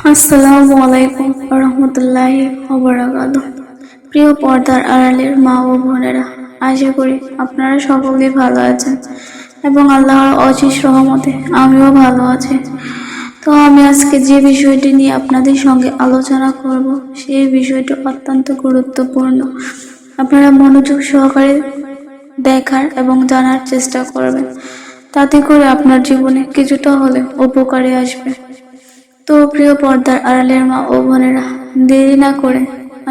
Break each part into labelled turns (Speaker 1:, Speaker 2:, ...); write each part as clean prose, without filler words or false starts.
Speaker 1: আসসালামু আলাইকুম রহমতুল্লাহি ওয়া প্রিয় পর্দার আড়ালের মা ও বোনেরা, আশা করি আপনারা সকলেই ভালো আছেন এবং আল্লাহর অশেষ রহমতে আমিও ভালো আছি। তো আমি আজকে যে বিষয়টি নিয়ে আপনাদের সঙ্গে আলোচনা করব, সেই বিষয়টি অত্যন্ত গুরুত্বপূর্ণ। আপনারা মনোযোগ সহকারে দেখার এবং জানার চেষ্টা করবেন, তাতে করে আপনার জীবনে কিছুটা হলে উপকারে আসবে। তো প্রিয় পর্দার আড়ালের মা ও বোনেরা, দেরি না করে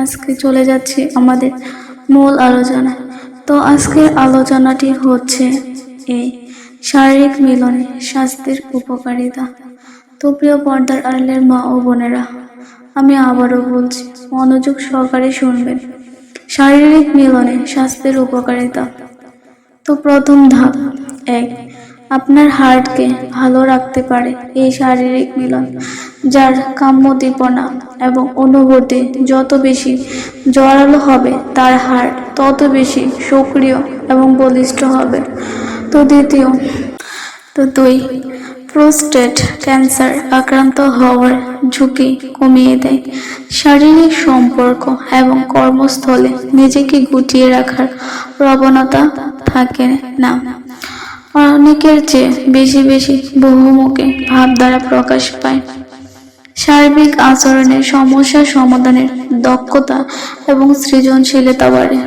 Speaker 1: আজকে চলে যাচ্ছি আমাদের মূল আলোচনা। তো আজকের আলোচনাটি হচ্ছে এই শারীরিক মিলনে স্বাস্থ্যের উপকারিতা। তো প্রিয় পর্দার আড়ালের মা ও বোনেরা, আমি আবারও বলছি, মনোযোগ সহকারে শুনবেন। শারীরিক মিলনে স্বাস্থ্যের উপকারিতা। তো প্রথম ধাপ 1, আপনার হার্টকে ভালো রাখতে পারে এই শারীরিক মিলন, যার কাম্যদীপনা এবং অনুভূতি যত বেশি জোরালো হবে, তার হার্ট তত বেশি সক্রিয় এবং বলিষ্ঠ হবে। তো দ্বিতীয়, 2, প্রোস্টেট ক্যান্সার আক্রান্ত হওয়ার ঝুঁকি কমিয়ে দেয়। শারীরিক সম্পর্ক এবং কর্মস্থলে নিজেকে গুটিয়ে রাখার প্রবণতা থাকে না। অনেকের চেয়ে বেশি বহুমুখী ভাব দ্বারা প্রকাশ পায়। সার্বিক আচরণের সমস্যা সমাধানের দক্ষতা এবং সৃজনশীলতা বাড়ে।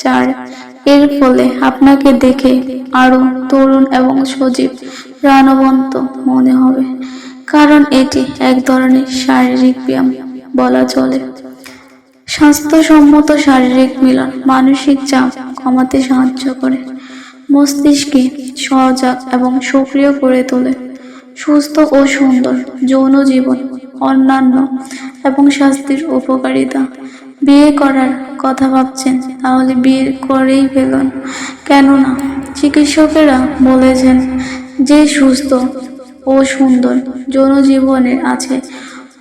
Speaker 1: 4, এর ফলে আপনাকে দেখে আরো তরুণ এবং সজীব, প্রাণবন্ত মনে হবে, কারণ এটি এক ধরনের শারীরিক ব্যায়াম বলা চলে। স্বাস্থ্যসম্মত শারীরিক মিলন মানসিক চাপ কমাতে সাহায্য করে, মস্তিষ্কে সজাগ এবং সক্রিয় করে তোলে। সুস্থ ও সুন্দর যৌন জীবন, অন্যান্য এবং স্বাস্থ্যের উপকারিতা। বিয়ে করার কথা ভাবছেন? তাহলে বিয়ে করেই ফেলুন, কেননা চিকিৎসকেরা বলেছেন যে সুস্থ ও সুন্দর যৌন জীবনের আছে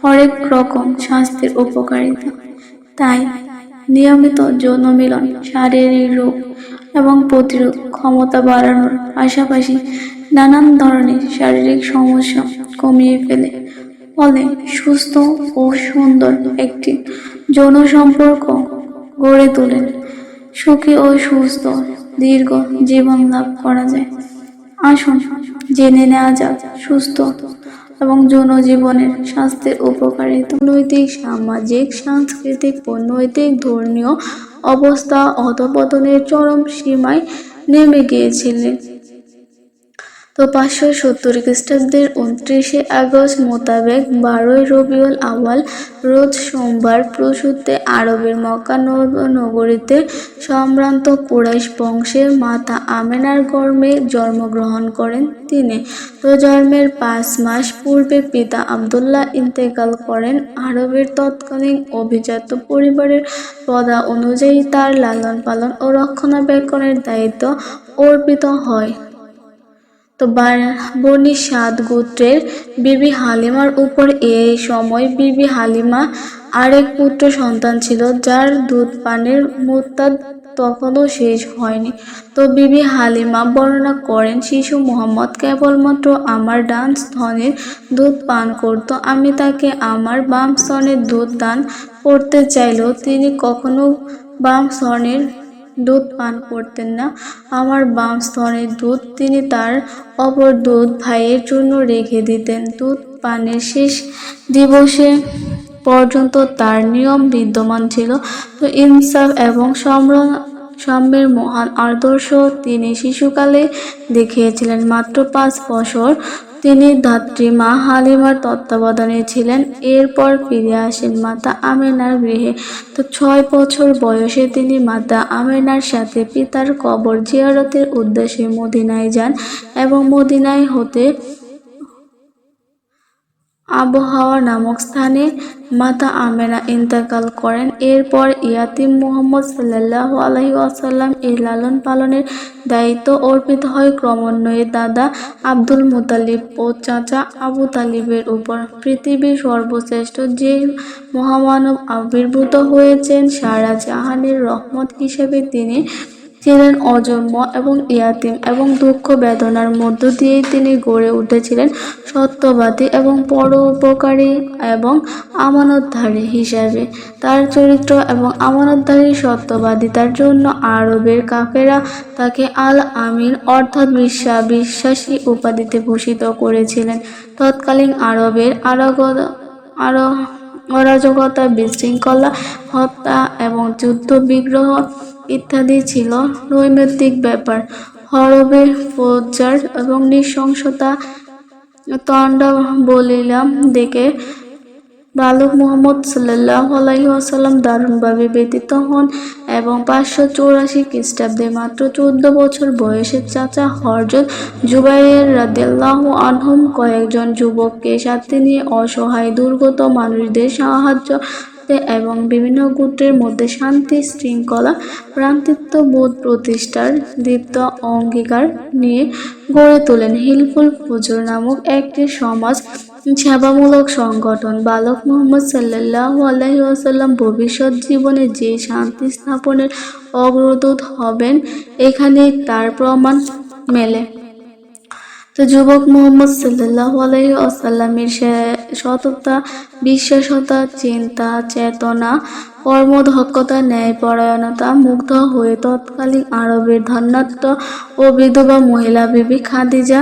Speaker 1: হরেক রকম স্বাস্থ্যের উপকারিতা। তাই নিয়মিত যৌন মিলন শারীরিক রোগ এবং প্রতিরোধ ক্ষমতা বাড়ানোর পাশাপাশি নানান ধরনের শারীরিক সমস্যা কমিয়ে ফেলে, ফলে সুস্থ ও সুন্দর একটি যৌন সম্পর্ক গড়ে তোলেন। সুখী ও সুস্থ দীর্ঘ জীবন লাভ করা যায়। আসুন জেনে নেওয়া যাক সুস্থ এবং যৌন জীবনের স্বাস্থ্যের উপকারিতা। নৈতিক, সামাজিক, সাংস্কৃতিক ও নৈতিক ধর্মীয় অবস্থা অধঃপতনের চরম সীমায় নেমে গিয়েছিলেন। তো 570 খ্রিস্টাব্দের 29 আগস্ট মোতাবেক 12 রবিউল আউয়াল রোজ সোমবার প্রসূতে আরবের মক্কা নগরীতে সম্ভ্রান্ত কুরাইশ বংশের মাতা আমেনার গর্ভে জন্মগ্রহণ করেন তিনি। তো জন্মের 5 মাস পূর্বে পিতা আবদুল্লাহ ইন্তেকাল করেন। আরবের তৎকালীন অভিজাত পরিবারের প্রথা অনুযায়ী তার লালন পালন ও রক্ষণাবেক্ষণের দায়িত্ব অর্পিত হয়। তো বনি সাদ গোত্রের বিবি হালিমার উপর এই সময় বিবি হালিমা আরেক পুত্র সন্তান ছিল, যার দুধ পানের মুদ্দত তখনও শেষ হয়নি। তো বিবি হালিমা বর্ণনা করেন, শিশু মুহাম্মদ কেবলমাত্র আমার ডান স্তনের দুধ পান করত। আমি তাকে আমার বাম স্তনের দুধ দান করতে চাইলেও তিনি কখনো বাম স্তনের দুধ পান করতেন না। আমার বাম স্তনের দুধ তিনি তার অপর দুধ ভাইয়ের জন্য রেখে দিতেন। দুধ পানের শেষ দিবসে পর্যন্ত তার নিয়ম বিদ্যমান ছিল। তো ইনসাফ এবং সাম্যের মহান আদর্শ তিনি শিশুকালে দেখিয়েছিলেন। মাত্র 5 বছর তিনি ধাত্রী মা হালিমার তত্ত্বাবধানে ছিলেন। এরপর ফিরে আসেন মাতা আমেনার গৃহে। তো 6 বছর বয়সে তিনি মাতা আমেনার সাথে পিতার কবর জিয়ারতের উদ্দেশ্যে মদিনায় যান এবং মদিনায় হতে আবহাওয়া নামক স্থানে মাতা আমেনা ইন্তেকাল করেন। এরপর ইয়াতিম মুহাম্মদ সাল্লাল্লাহু আলাইহি ওয়াসাল্লাম এর লালন পালনের দায়িত্ব অর্পিত হয় ক্রমান্বয়ে দাদা আব্দুল মুতালিব ও চাচা আবু তালিবের উপর। পৃথিবীর সর্বশ্রেষ্ঠ যে মহামানব আবির্ভূত হয়েছেন, সারা জাহানের রহমত হিসেবে তিনি ছিলেন অজন্ম এবং ইয়াতিম এবং দুঃখ বেদনার মধ্য দিয়েই তিনি গড়ে উঠেছিলেন সত্যবাদী এবং পরোপকারী এবং আমানতধারী হিসাবে। তার চরিত্র এবং আমানতধারী সত্যবাদিতার জন্য আরবের কাফেররা তাকে আল আমিন অর্থাৎ বিশ্বাসী উপাধিতে ভূষিত করেছিলেন। তৎকালীন আরবের অরাজকতা, বিশৃঙ্খলা, হত্যা এবং যুদ্ধ বিগ্রহ ইত্যাদি ছিল নৈমিত্তিক ব্যাপার। হরবে ফৌজদার এবং নৃশংসতা তণ্ডাবলীলা দেখে বালক মুহাম্মদ সাল্লাল্লাহু আলাইহি ওয়াসাল্লাম দারুণভাবে ব্যথিত হন এবং 584 খ্রিস্টাব্দে মাত্র 14 বছর বয়সের চাচা হযরত জুবাইর রাদিয়াল্লাহু আনহুম কয়েকজন যুবককে সাথে নিয়ে অসহায় দুর্গত মানুষদের সাহায্য এবং বিভিন্ন গোত্রের মধ্যে শান্তি শৃঙ্খলা ভ্রাতৃত্ববোধ প্রতিষ্ঠার দীপ্ত অঙ্গীকার নিয়ে গড়ে তোলেন হিলফুল ফুজুর নামক একটি সমাজ সেবামূলক সংগঠন। বালক মুহাম্মদ সাল্লাল্লাহু আলাইহি ওয়াসাল্লাম ভবিষ্যৎ জীবনে যে শান্তি স্থাপনের অগ্রদূত হবেন এখানেই তার প্রমাণ মেলে। তো যুবক মুহাম্মদ সাল্লাল্লাহু আলাইহি ওয়াসাল্লামের সততা, বিশ্বাসতা, চিন্তা চেতনা, কর্মদক্ষতা, ন্যায়পরায়ণতা মুগ্ধ হয়ে তৎকালীন আরবের ধন্যাঢ্য ও বিধবা মহিলা বিবি খাদিজা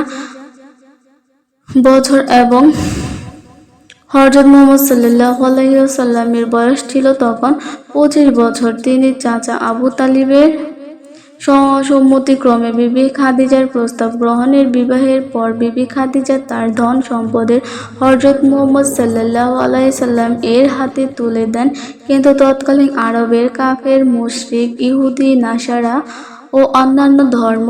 Speaker 1: বছর এবং হযরত মুহাম্মদ সাল্লাল্লাহু আলাইহি ওয়াসাল্লামের বয়স ছিল তখন 25 বছর। তিনি চাচা আবু তালিবের সম্মতিক্রমে বিবি খাদিজার প্রস্তাব গ্রহণের বিবাহের পর বিবি খাদিজা তার ধন সম্পদের হযরত মুহাম্মদ সাল্লাল্লাহু আলাইহি সাল্লাম এর হাতে তুলে দেন। কিন্তু তৎকালীন আরবের কাফের, মুশরিক, ইহুদি, নাসারা ও অন্যান্য ধর্ম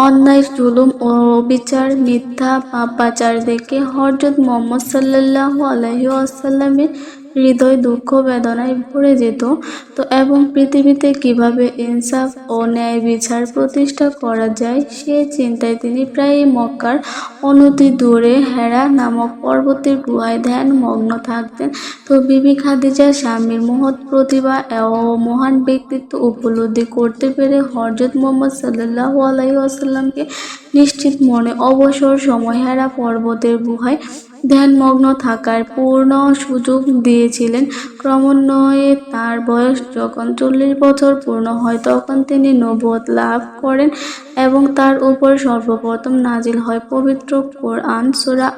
Speaker 1: অন্যায়, জুলুম ও বিচার, মিথ্যা পাপাচার দেখে হযরত মুহাম্মদ সাল্লাল্লাহু আলাইহি ওয়াসাল্লামের হৃদয় দুঃখ বেদনায় ভরে যেত। তো এবং পৃথিবীতে কিভাবে ইনসাফ ও ন্যায় বিচার প্রতিষ্ঠা করা যায় সে চিন্তায় তিনি প্রায়ই মক্কার অনতি দূরে হেরা নামক পর্বতের গুহায় ধ্যানমগ্ন থাকতেন। তো বিবি খাদিজা স্বামীর মহৎ প্রতিভা ও মহান ব্যক্তিত্ব উপলব্ধি করতে পেরে হযরত মুহাম্মদ সাল্লাল্লাহু আলাইহি ওয়াসাল্লামকে নিশ্চিত মনে অবসর সময় হেরা পর্বতের গুহায় ধ্যানমগ্ন থাকার পূর্ণ সুযোগ দিয়েছিলেন। ক্রমান্বয়ে তার বয়স যখন 40 বছর পূর্ণ হয় তখন তিনি নবুয়ত লাভ করেন এবং তার উপর সর্বপ্রথম নাজিল হয় পবিত্র কোরআন সূরা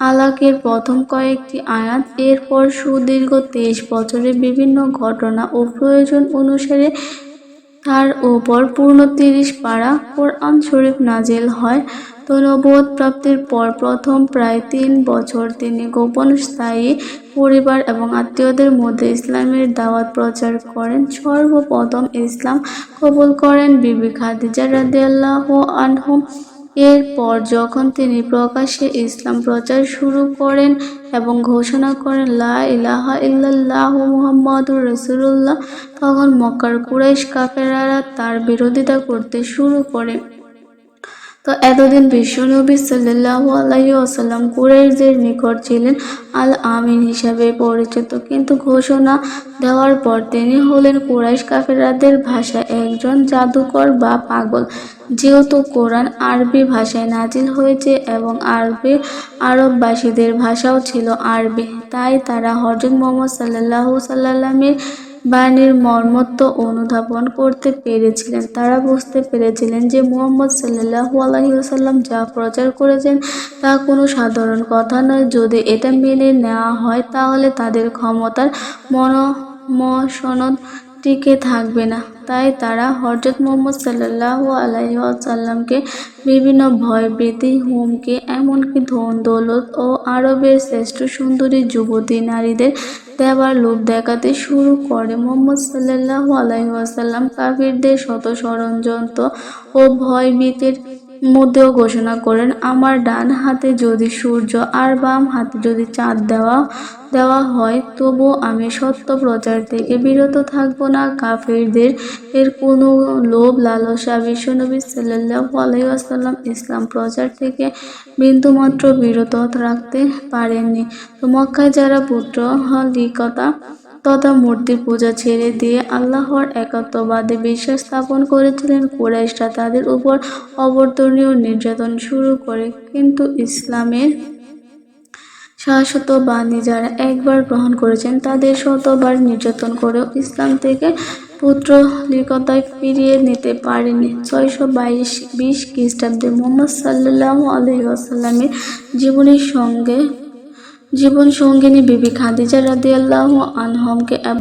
Speaker 1: আলাকের প্রথম কয়েকটি আয়াত। এরপর সুদীর্ঘ 23 বছরে বিভিন্ন ঘটনা ও প্রয়োজন অনুসারে তার উপর পূর্ণ 30 পারা কোরআন শরীফ নাজিল হয়। তো নবুয়ত প্রাপ্তির পর প্রথম প্রায় 3 বছর তিনি গোপন স্থায়ী পরিবার এবং আত্মীয়দের মধ্যে ইসলামের দাওয়াত প্রচার করেন। সর্বপ্রথম ইসলাম কবুল করেন বিবি খাদিজা রাদিয়াল্লাহু আনহা। এরপর যখন তিনি প্রকাশ্যে ইসলাম প্রচার শুরু করেন এবং ঘোষণা করেন লা ইলাহা ইল্লাল্লাহু মুহাম্মাদুর রাসূলুল্লাহ, তখন মক্কার কুরাইশ কাফেররা তার বিরোধিতা করতে শুরু করে। তো এতদিন বিশ্বনবী সাল্লাল্লাহু আলাইহি ওয়াসাল্লাম কুরাইশদের নিকট ছিলেন আল আমিন হিসাবে পরিচিত, কিন্তু ঘোষণা দেওয়ার পর তিনি হলেন কুরাইশ কাফেরদের ভাষায় একজন জাদুকর বা পাগল। যেহেতু কোরআন আরবি ভাষায় নাজিল হয়েছে এবং আরববাসীদের ভাষাও ছিল আরবি, তাই তারা হযরত মুহাম্মদ সাল্লাল্লাহু সাল্লামের বাণীর মর্মত্ব অনুধাবন করতে পেরেছিলেন। তারা বুঝতে পেরেছিলেন যে মুহাম্মদ সাল্লাল্লাহু আলাইহি ওয়াসাল্লাম যা প্রচার করেছেন তা কোনো সাধারণ কথা নয়। যদি এটা মেনে নেওয়া হয় তাহলে তাদের ক্ষমতার মসনদ টিকে থাকবে না। তাই তারা হযরত মুহাম্মদ সাল্লাল্লাহু আলাইহি ওয়াসাল্লামকে বিভিন্ন ভয়, ভীতি, হুমকি, এমনকি ধন দৌলত ও আরবের শ্রেষ্ঠ সুন্দরী যুবতী নারীদের দেবার লোভ দেখাতে শুরু করে। মুহাম্মদ সাল্লাল্লাহু আলাইহি ওয়াসাল্লাম কাফিরদের শত ষড়যন্ত্র ও ভয় ভীতির মধ্যেও ঘোষণা করেন, আমার ডান হাতে যদি সূর্য আর বাম হাতে যদি চাঁদ দেওয়া হয় তবুও আমি সত্য প্রচার থেকে বিরত থাকব না। কাফিরদের এর কোনো লোভ লালসা বিশ্বনবী সাল্লাল্লাহু আলাইহি ওয়াসাল্লাম ইসলাম প্রচার থেকে বিন্দুমাত্র বিরত রাখতে পারেননি। তো মক্কায় যারা পুত্রলিকতা তথা মূর্তির পূজা ছেড়ে দিয়ে আল্লাহর একাত্মবাদে বিশ্বাস স্থাপন করেছিলেন। কুরাইশরা তাদের উপর অবর্তনীয় নির্যাতন শুরু করে, কিন্তু ইসলামের শাশ্বত বাণী যারা একবার গ্রহণ করেছেন তাদের শতবার নির্যাতন করেও ইসলাম থেকে পুত্রলিকতায় ফিরিয়ে নিতে পারেনি। 622 খ্রিস্টাব্দে মুহাম্মদ সাল্লাল্লাহু আলাইহি ওয়াসাল্লামের জীবন সঙ্গিনী বিবি খাদিজা রাদিয়াল্লাহু আনহাকে